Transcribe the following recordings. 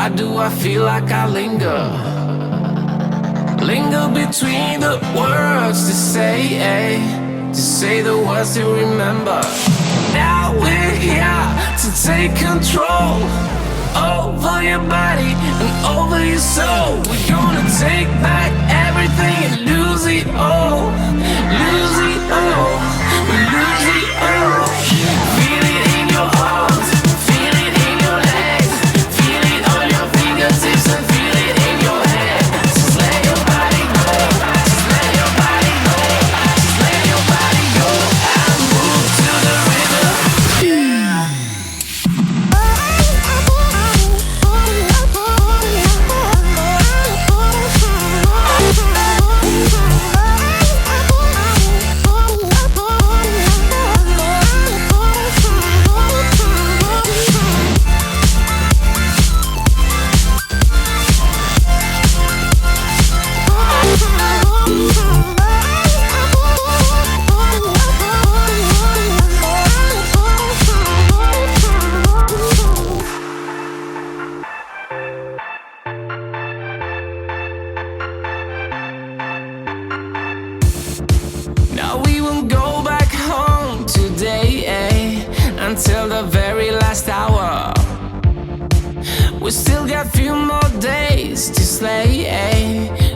Why do I feel like I linger? Linger between the words to say the words to remember. Now we're here to take control over your body and over your soul. We're gonna take back everything and lose it all. Lose it all. We lose it all. Feel it in your arms, feel it in your legs, feel it on your fingertips and feel it in your head. Just let your body go, just let your body go, just let your body go and move to the rhythm. Now we won't go back home today, until the very last hour. We still got few more days to slay,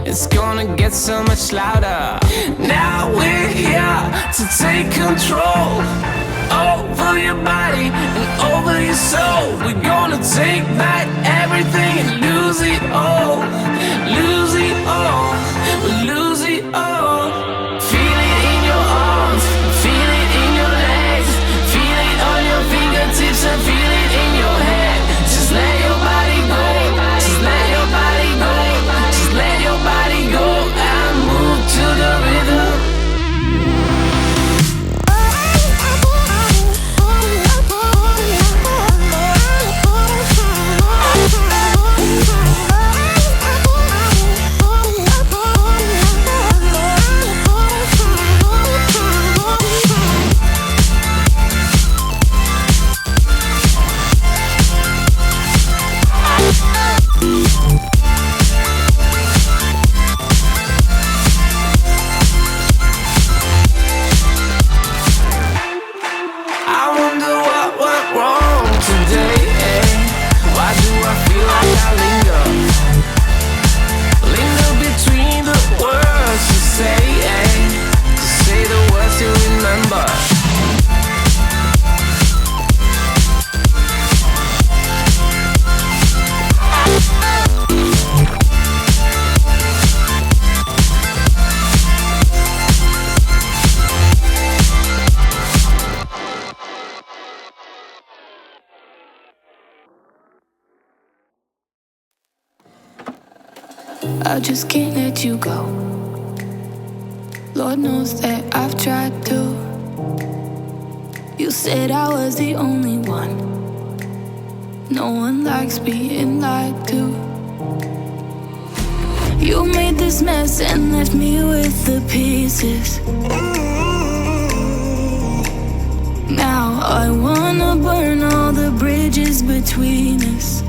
it's gonna get so much louder. Now we're here to take control over your body and over your soul. We're gonna take back everything and lose it all. Lose it all, lose it all. Feel it in your arms, feel it in your legs, feel it on your fingertips and feel it in your head. Just let your body go, just let your body go, just let your body go and move to the rhythm. I wonder what went wrong today, Why do I feel like I linger? Linger between the words to say the words to remember. I just can't let you go. Lord knows that I've tried to. You said I was the only one. No one likes being lied to. You made this mess and left me with the pieces. Now I wanna burn all the bridges between us.